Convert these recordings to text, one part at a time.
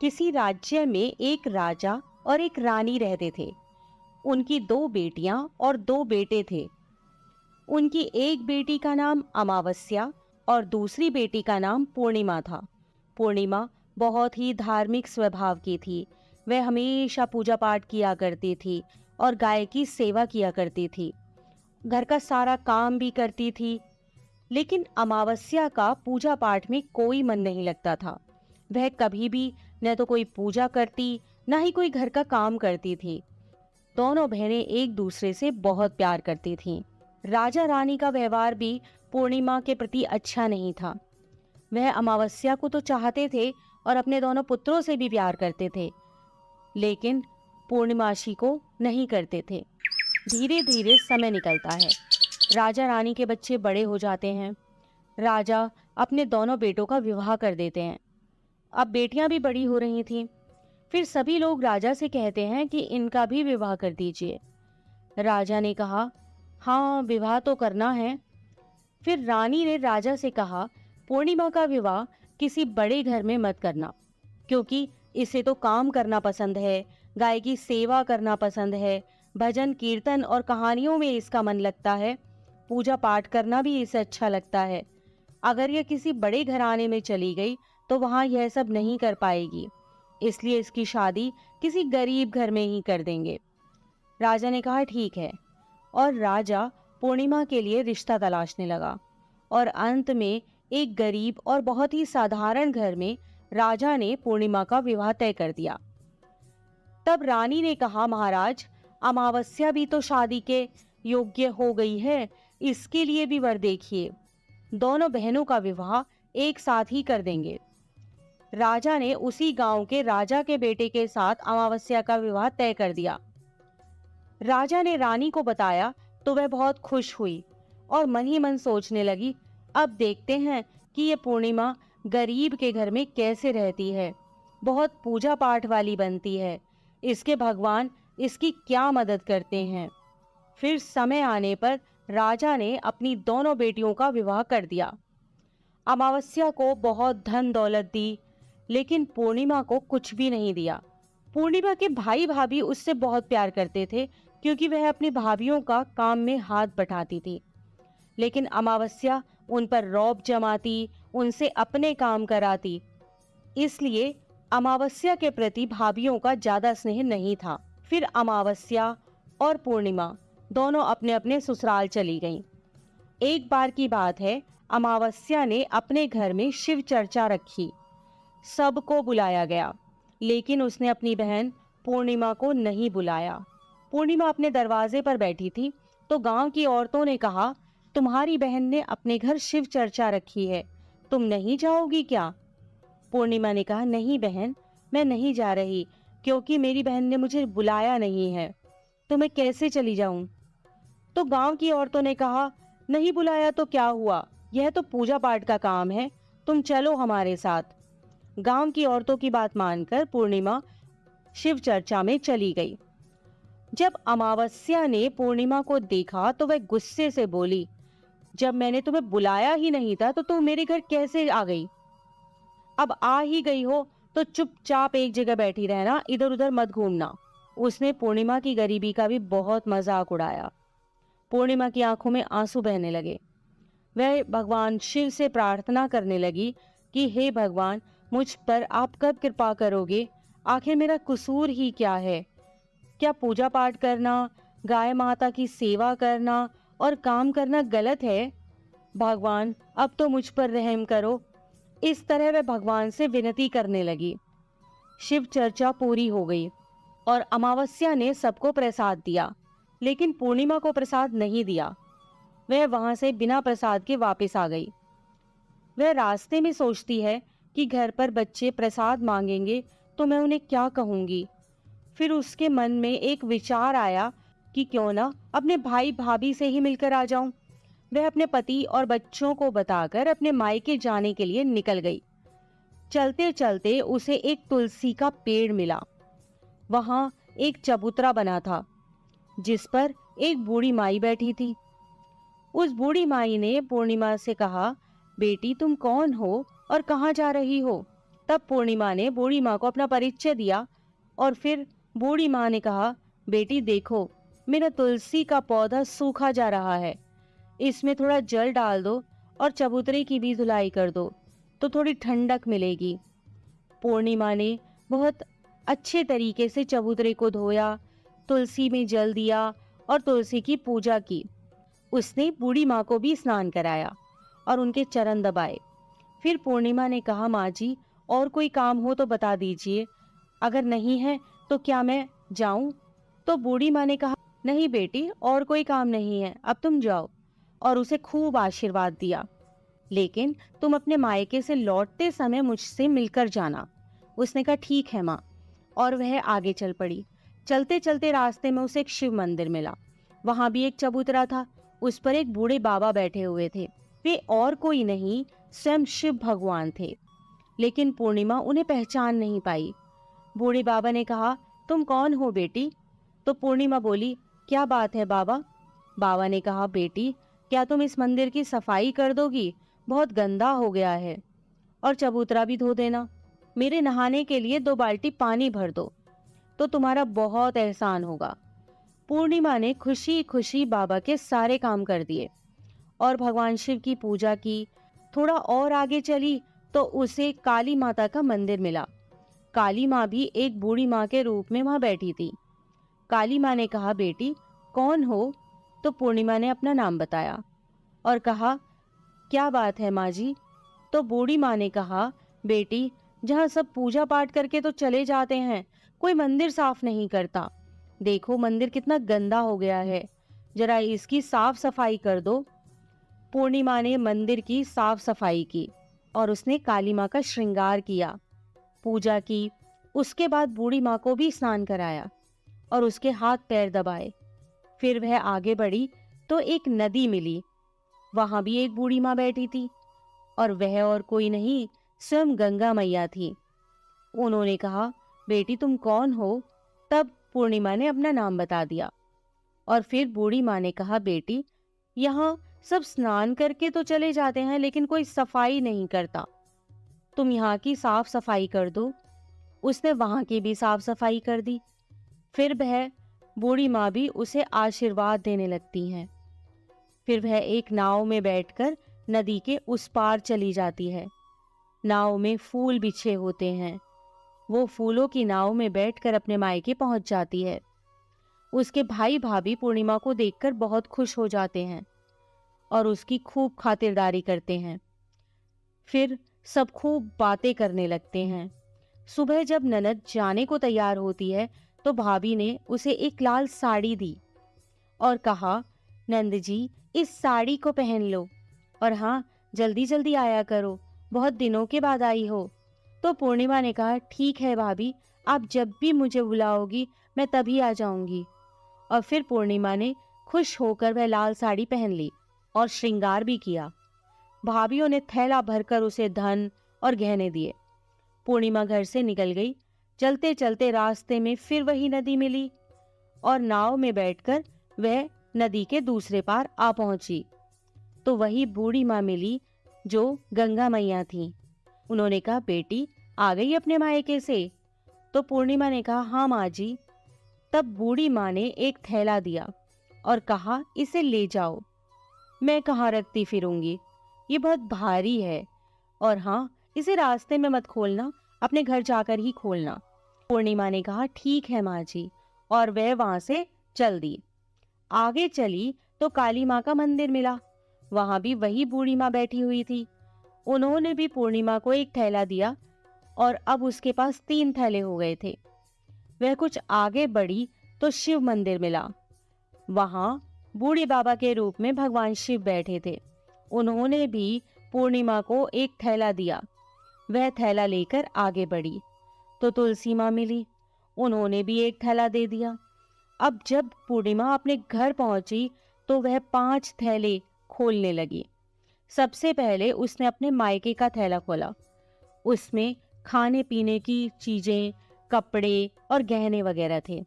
किसी राज्य में एक राजा और एक रानी रहते थे। उनकी दो बेटियां और दो बेटे थे। उनकी एक बेटी का नाम अमावस्या और दूसरी बेटी का नाम पूर्णिमा था। पूर्णिमा बहुत ही धार्मिक स्वभाव की थी। वह हमेशा पूजा पाठ किया करती थी और गाय की सेवा किया करती थी। घर का सारा काम भी करती थी। लेकिन अमावस्या का पूजा पाठ में कोई मन नहीं लगता था। वह कभी भी न तो कोई पूजा करती, न ही कोई घर का काम करती थी। दोनों बहनें एक दूसरे से बहुत प्यार करती थीं। राजा रानी का व्यवहार भी पूर्णिमा के प्रति अच्छा नहीं था। वह अमावस्या को तो चाहते थे और अपने दोनों पुत्रों से भी प्यार करते थे, लेकिन पूर्णिमाशी को नहीं करते थे। धीरे धीरे समय निकलता है। राजा रानी के बच्चे बड़े हो जाते हैं। राजा अपने दोनों बेटों का विवाह कर देते हैं। अब बेटियां भी बड़ी हो रही थीं। फिर सभी लोग राजा से कहते हैं कि इनका भी विवाह कर दीजिए। राजा ने कहा, हाँ, विवाह तो करना है। फिर रानी ने राजा से कहा, पूर्णिमा का विवाह किसी बड़े घर में मत करना, क्योंकि इसे तो काम करना पसंद है, गाय की सेवा करना पसंद है, भजन कीर्तन और कहानियों में इसका मन लगता है, पूजा पाठ करना भी इसे अच्छा लगता है। अगर यह किसी बड़े घराने में चली गई तो वहां यह सब नहीं कर पाएगी, इसलिए इसकी शादी किसी गरीब घर में ही कर देंगे। राजा ने कहा, ठीक है। और राजा पूर्णिमा के लिए रिश्ता तलाशने लगा और अंत में एक गरीब और बहुत ही साधारण घर में राजा ने पूर्णिमा का विवाह तय कर दिया। तब रानी ने कहा, महाराज, अमावस्या भी तो शादी के योग्य हो गई है, इसके लिए भी वर देखिए। दोनों बहनों का विवाह एक साथ ही कर देंगे। राजा ने उसी गांव के राजा के बेटे के साथ अमावस्या का विवाह तय कर दिया। राजा ने रानी को बताया तो वह बहुत खुश हुई और मन ही मन सोचने लगी, अब देखते हैं कि ये पूर्णिमा गरीब के घर में कैसे रहती है, बहुत पूजा पाठ वाली बनती है, इसके भगवान इसकी क्या मदद करते हैं। फिर समय आने पर राजा ने अपनी दोनों बेटियों का विवाह कर दिया। अमावस्या को बहुत धन दौलत दी, लेकिन पूर्णिमा को कुछ भी नहीं दिया। पूर्णिमा के भाई भाभी उससे बहुत प्यार करते थे, क्योंकि वह अपनी भाभीयों का काम में हाथ बटाती थी। लेकिन अमावस्या उन पर रौब जमाती, उनसे अपने काम कराती, इसलिए अमावस्या के प्रति भाभीयों का ज्यादा स्नेह नहीं था। फिर अमावस्या और पूर्णिमा दोनों अपने अपने ससुराल चली गईं। एक बार की बात है, अमावस्या ने अपने घर में शिव चर्चा रखी। सबको बुलाया गया, लेकिन उसने अपनी बहन पूर्णिमा को नहीं बुलाया। पूर्णिमा अपने दरवाजे पर बैठी थी तो गांव की औरतों ने कहा, तुम्हारी बहन ने अपने घर शिव चर्चा रखी है, तुम नहीं जाओगी क्या? पूर्णिमा ने कहा, नहीं बहन, मैं नहीं जा रही, क्योंकि मेरी बहन ने मुझे बुलाया नहीं है, तो मैं कैसे चली जाऊं? तो गांव की औरतों ने कहा, नहीं बुलाया तो क्या हुआ, यह तो पूजा पाठ का काम है, तुम चलो हमारे साथ। गांव की औरतों की बात मानकर पूर्णिमा शिव चर्चा में चली गई। जब अमावस्या ने पूर्णिमा को देखा तो वह गुस्से से बोली, जब मैंने तुम्हें बुलाया ही नहीं था तो तुम मेरे घर कैसे आ गई? अब आ ही गई हो तो चुपचाप एक जगह बैठी रहना, इधर उधर मत घूमना। उसने पूर्णिमा की गरीबी का भी बहुत मजाक उड़ाया। पूर्णिमा की आंखों में आंसू बहने लगे। वह भगवान शिव से प्रार्थना करने लगी कि हे भगवान, मुझ पर आप कब कृपा करोगे? आखिर मेरा कसूर ही क्या है? क्या पूजा पाठ करना, गाय माता की सेवा करना और काम करना गलत है? भगवान, अब तो मुझ पर रहम करो। इस तरह वह भगवान से विनती करने लगी। शिव चर्चा पूरी हो गई और अमावस्या ने सबको प्रसाद दिया, लेकिन पूर्णिमा को प्रसाद नहीं दिया। वह वहां से बिना प्रसाद के वापस आ गई। वह रास्ते में सोचती है कि घर पर बच्चे प्रसाद मांगेंगे तो मैं उन्हें क्या कहूंगी। फिर उसके मन में एक विचार आया कि क्यों ना अपने भाई भाभी से ही मिलकर आ जाऊं। वह अपने पति और बच्चों को बताकर अपने मायके जाने के लिए निकल गई। चलते चलते उसे एक तुलसी का पेड़ मिला। वहां एक चबूतरा बना था, जिस पर एक बूढ़ी माई बैठी थी। उस बूढ़ी माई ने पूर्णिमा से कहा, बेटी, तुम कौन हो और कहाँ जा रही हो? तब पूर्णिमा ने बूढ़ी माँ को अपना परिचय दिया और फिर बूढ़ी माँ ने कहा, बेटी देखो, मेरा तुलसी का पौधा सूखा जा रहा है, इसमें थोड़ा जल डाल दो और चबूतरे की भी धुलाई कर दो तो थोड़ी ठंडक मिलेगी। पूर्णिमा ने बहुत अच्छे तरीके से चबूतरे को धोया, तुलसी में जल दिया और तुलसी की पूजा की। उसने बूढ़ी माँ को भी स्नान कराया और उनके चरण दबाए। फिर पूर्णिमा ने कहा, माँ जी, और कोई काम हो तो बता दीजिए, अगर नहीं है तो क्या मैं जाऊं? तो बूढ़ी माँ ने कहा, नहीं बेटी, और कोई काम नहीं है, अब तुम जाओ। और उसे खूब आशीर्वाद दिया, लेकिन तुम अपने मायके से लौटते समय मुझसे मिलकर जाना। उसने कहा, ठीक है माँ। और वह आगे चल पड़ी। चलते चलते रास्ते में उसे एक शिव मंदिर मिला। वहां भी एक चबूतरा था, उस पर एक बूढ़े बाबा बैठे हुए थे। वे और कोई नहीं, स्वयं शिव भगवान थे, लेकिन पूर्णिमा उन्हें पहचान नहीं पाई। बूढ़े बाबा ने कहा, तुम कौन हो बेटी? तो पूर्णिमा बोली, क्या बात है बाबा? बाबा ने कहा, बेटी, क्या तुम इस मंदिर की सफाई कर दोगी? बहुत गंदा हो गया है। और चबूतरा भी धो देना। मेरे नहाने के लिए 2 बाल्टी पानी भर दो, तो तुम्हारा बहुत एहसान होगा। पूर्णिमा ने खुशी खुशी बाबा के सारे काम कर दिए और भगवान शिव की पूजा की। थोड़ा और आगे चली तो उसे काली माता का मंदिर मिला। काली माँ भी एक बूढ़ी माँ के रूप में वहां बैठी थी। काली माँ ने कहा, बेटी कौन हो? तो पूर्णिमा ने अपना नाम बताया और कहा, क्या बात है माँ जी? तो बूढ़ी माँ ने कहा, बेटी, जहाँ सब पूजा पाठ करके तो चले जाते हैं, कोई मंदिर साफ नहीं करता। देखो मंदिर कितना गंदा हो गया है, जरा इसकी साफ सफाई कर दो। पूर्णिमा ने मंदिर की साफ सफाई की और उसने काली माँ का श्रृंगार किया, पूजा की। उसके बाद बूढ़ी माँ को भी स्नान कराया और उसके हाथ पैर दबाए। फिर वह आगे बढ़ी तो एक नदी मिली। वहां भी एक बूढ़ी माँ बैठी थी और वह और कोई नहीं, स्वयं गंगा मैया थी। उन्होंने कहा, बेटी तुम कौन हो? तब पूर्णिमा ने अपना नाम बता दिया और फिर बूढ़ी माँ ने कहा, बेटी, यहाँ सब स्नान करके तो चले जाते हैं, लेकिन कोई सफाई नहीं करता। तुम यहाँ की साफ सफाई कर दो। उसने वहां की भी साफ सफाई कर दी। फिर वह बूढ़ी माँ भी उसे आशीर्वाद देने लगती हैं। फिर वह एक नाव में बैठकर नदी के उस पार चली जाती है। नाव में फूल बिछे होते हैं। वो फूलों की नाव में बैठकर अपने मायके पहुंच जाती है। उसके भाई भाभी पूर्णिमा को देखकर बहुत खुश हो जाते हैं और उसकी खूब खातिरदारी करते हैं। फिर सब खूब बातें करने लगते हैं। सुबह जब ननद जाने को तैयार होती है तो भाभी ने उसे एक लाल साड़ी दी और कहा, नंद जी, इस साड़ी को पहन लो और हाँ, जल्दी जल्दी आया करो, बहुत दिनों के बाद आई हो। तो पूर्णिमा ने कहा, ठीक है भाभी, आप जब भी मुझे बुलाओगी मैं तभी आ जाऊंगी। और फिर पूर्णिमा ने खुश होकर वह लाल साड़ी पहन ली और श्रृंगार भी किया। भाभीयों ने थैला भरकर उसे धन और गहने दिए। पूर्णिमा घर से निकल गई। चलते चलते रास्ते में फिर वही नदी मिली और नाव में बैठकर वह नदी के दूसरे पार आ पहुंची तो वही बूढ़ी माँ मिली जो गंगा मैया थी। उन्होंने कहा, बेटी आ गई अपने मायके से? तो पूर्णिमा ने कहा, हाँ माँ जी। तब बूढ़ी माँ ने एक थैला दिया और कहा, इसे ले जाओ। मैं कहाँ रखती फिरूंगी, ये बहुत भारी है, और हाँ, इसे रास्ते में मत खोलना, अपने घर जाकर ही खोलना। पूर्णिमा ने कहा, ठीक है माँ जी, और वह वहां से चल दी। आगे चली तो काली माँ का मंदिर मिला। वहां भी वही बूढ़ी माँ बैठी हुई थी। उन्होंने भी पूर्णिमा को एक थैला दिया और अब उसके पास 3 थैले हो गए थे। वह कुछ आगे बढ़ी तो शिव मंदिर मिला। वहां बूढ़े बाबा के रूप में भगवान शिव बैठे थे। उन्होंने भी पूर्णिमा को एक थैला दिया। वह थैला लेकर आगे बढ़ी तो तुलसी माँ मिली। उन्होंने भी एक थैला दे दिया। अब जब पूर्णिमा अपने घर पहुंची तो वह 5 थैले खोलने लगी। सबसे पहले उसने अपने मायके का थैला खोला। उसमें खाने पीने की चीजें, कपड़े और गहने वगैरह थे।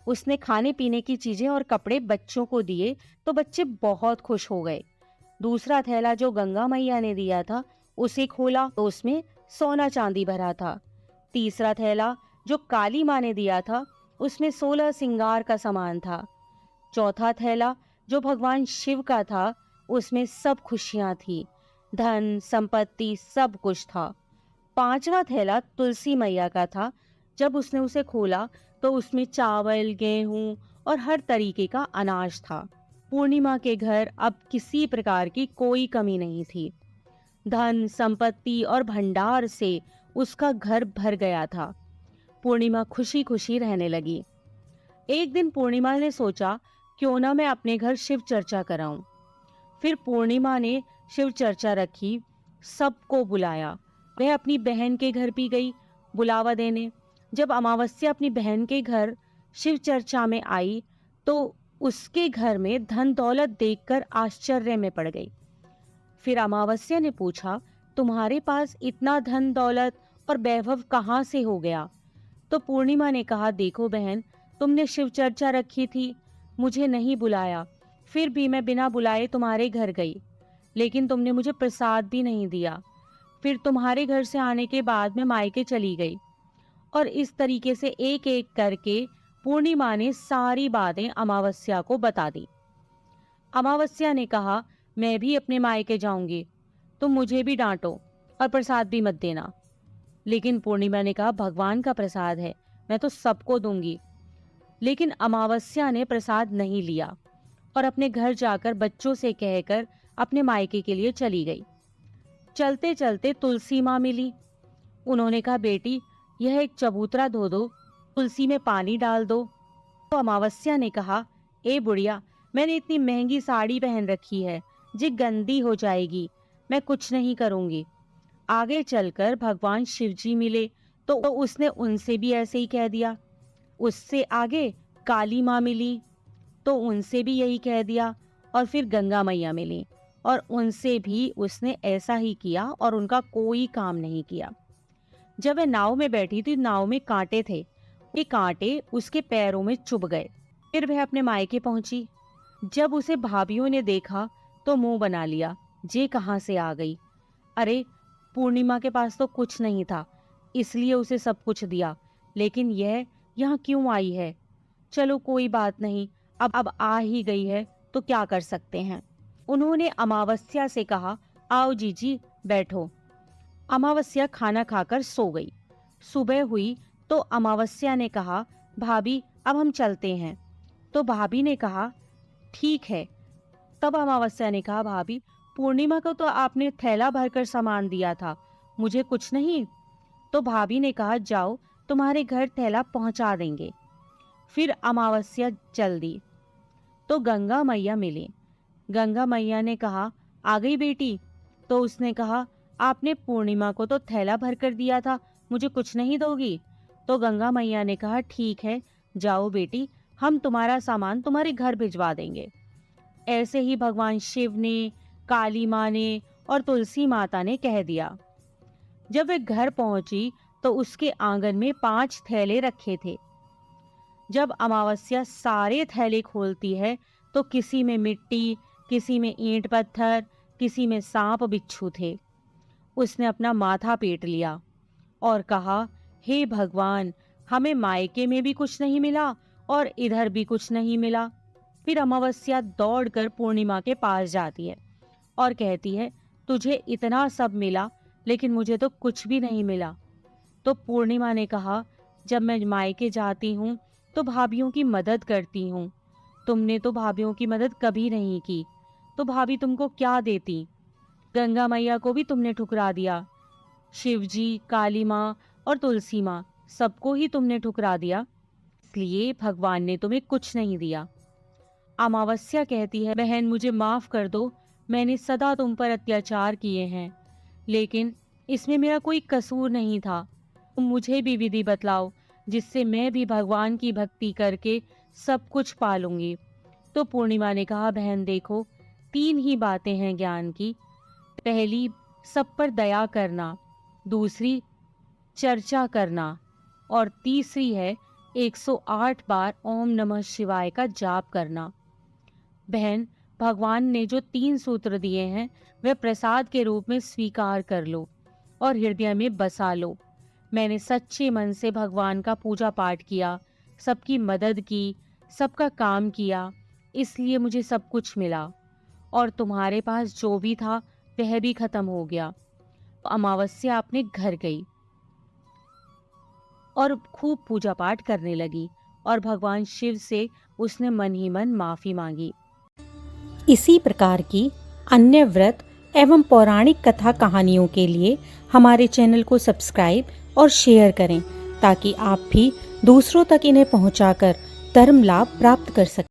उसने खाने पीने की चीजें और कपड़े बच्चों को दिए तो बच्चे बहुत खुश हो गए। दूसरा थैला जो गंगा मैया ने दिया था उसे खोला तो उसमें सोना चांदी भरा था। तीसरा थैला जो काली माँ ने दिया था, उसमें 16 सिंगार का सामान था। चौथा थैला जो भगवान शिव का था, उसमें सब खुशियां थी, धन संपत्ति सब कुछ था। पांचवा थैला तुलसी मैया का था। जब उसने उसे खोला तो उसमें चावल, गेहूं और हर तरीके का अनाज था। पूर्णिमा के घर अब किसी प्रकार की कोई कमी नहीं थी। धन संपत्ति और भंडार से उसका घर भर गया था। पूर्णिमा खुशी खुशी रहने लगी। एक दिन पूर्णिमा ने सोचा, क्यों ना मैं अपने घर शिव चर्चा कराऊं। फिर पूर्णिमा ने शिव चर्चा रखी, सबको बुलाया। वह अपनी बहन के घर भी गई बुलावा देने। जब अमावस्या अपनी बहन के घर शिव चर्चा में आई तो उसके घर में धन दौलत देखकर आश्चर्य में पड़ गई। फिर अमावस्या ने पूछा, तुम्हारे पास इतना धन दौलत और वैभव कहाँ से हो गया? तो पूर्णिमा ने कहा, देखो बहन, तुमने शिव चर्चा रखी थी, मुझे नहीं बुलाया, फिर भी मैं बिना बुलाए तुम्हारे घर गई, लेकिन तुमने मुझे प्रसाद भी नहीं दिया। फिर तुम्हारे घर से आने के बाद मैं मायके चली गई। और इस तरीके से एक एक करके पूर्णिमा ने सारी बातें अमावस्या को बता दी। अमावस्या ने कहा, मैं भी अपने मायके जाऊंगी, तुम मुझे भी डांटो और प्रसाद भी मत देना। लेकिन पूर्णिमा ने कहा, भगवान का प्रसाद है, मैं तो सबको दूंगी। लेकिन अमावस्या ने प्रसाद नहीं लिया और अपने घर जाकर बच्चों से कहकर अपने मायके के लिए चली गई। चलते चलते तुलसी माँ मिली। उन्होंने कहा, बेटी, यह एक चबूतरा धो दो, तुलसी में पानी डाल दो। तो अमावस्या ने कहा, ए बुढ़िया, मैंने इतनी महंगी साड़ी पहन रखी है, जी गंदी हो जाएगी, मैं कुछ नहीं करूंगी। आगे चलकर भगवान शिवजी मिले तो उसने उनसे भी ऐसे ही कह दिया। उससे आगे काली माँ मिली तो उनसे भी यही कह दिया। और फिर गंगा मैया मिली और उनसे भी उसने ऐसा ही किया और उनका कोई काम नहीं किया। जब वह नाव में बैठी थी, नाव में कांटे थे, ये कांटे उसके पैरों में चुभ गए। फिर वह अपने मायके पहुंची। जब उसे भाभीियों ने देखा तो मुंह बना लिया, जे कहां से आ गई। अरे, पूर्णिमा के पास तो कुछ नहीं था, इसलिए उसे सब कुछ दिया, लेकिन यह यहाँ क्यों आई है? चलो कोई बात नहीं, अब आ ही गई है तो क्या कर सकते हैं। उन्होंने अमावस्या से कहा, आओ जीजी बैठो। अमावस्या खाना खाकर सो गई। सुबह हुई तो अमावस्या ने कहा, भाभी अब हम चलते हैं। तो भाभी ने कहा, ठीक है। तब अमावस्या ने कहा, भाभी, पूर्णिमा को तो आपने थैला भरकर सामान दिया था, मुझे कुछ नहीं। तो भाभी ने कहा, जाओ, तुम्हारे घर थैला पहुंचा देंगे। फिर अमावस्या चल दी तो गंगा मैया मिली। गंगा मैया ने कहा, आ गई बेटी? तो उसने कहा, आपने पूर्णिमा को तो थैला भरकर दिया था, मुझे कुछ नहीं दोगी? तो गंगा मैया ने कहा, ठीक है, जाओ बेटी, हम तुम्हारा सामान तुम्हारे घर भिजवा देंगे। ऐसे ही भगवान शिव ने, काली माँ ने और तुलसी माता ने कह दिया। जब वे घर पहुंची तो उसके आंगन में 5 थैले रखे थे। जब अमावस्या सारे थैले खोलती है तो किसी में मिट्टी, किसी में ईंट पत्थर, किसी में सांप बिच्छू थे। उसने अपना माथा पीट लिया और कहा, हे भगवान, हमें मायके में भी कुछ नहीं मिला और इधर भी कुछ नहीं मिला। फिर अमावस्या दौड़कर पूर्णिमा के पास जाती है और कहती है, तुझे इतना सब मिला लेकिन मुझे तो कुछ भी नहीं मिला। तो पूर्णिमा ने कहा, जब मैं मायके जाती हूँ तो भाभीियों की मदद करती हूँ, तुमने तो भाभीियों की मदद कभी नहीं की, तो भाभी तुमको क्या देती? गंगा मैया को भी तुमने ठुकरा दिया, शिवजी, काली माँ और तुलसी माँ, सबको ही तुमने ठुकरा दिया, इसलिए भगवान ने तुम्हें कुछ नहीं दिया। अमावस्या कहती है, बहन मुझे माफ कर दो, मैंने सदा तुम पर अत्याचार किए हैं, लेकिन इसमें मेरा कोई कसूर नहीं था। तुम मुझे भी विधि बतलाओ जिससे मैं भी भगवान की भक्ति करके सब कुछ पालूंगी। तो पूर्णिमा ने कहा, बहन देखो, 3 ही बातें हैं ज्ञान की। पहली, सब पर दया करना, दूसरी चर्चा करना और तीसरी है 108 बार ओम नमः शिवाय का जाप करना। बहन, भगवान ने जो 3 सूत्र दिए हैं वह प्रसाद के रूप में स्वीकार कर लो। और हृदय में बसा लो। मैंने सच्चे मन से भगवान का पूजा पाठ किया, सबकी मदद की, सबका काम किया, इसलिए मुझे सब कुछ मिला। और तुम्हारे पास जो भी था वह भी खत्म हो गया। अमावस्या अपने घर गई और खूब पूजा पाठ करने लगी और भगवान शिव से उसने मन ही मन माफी मांगी। इसी प्रकार की अन्य व्रत एवं पौराणिक कथा कहानियों के लिए हमारे चैनल को सब्सक्राइब और शेयर करें, ताकि आप भी दूसरों तक इन्हें पहुंचाकर धर्म लाभ प्राप्त कर सकें।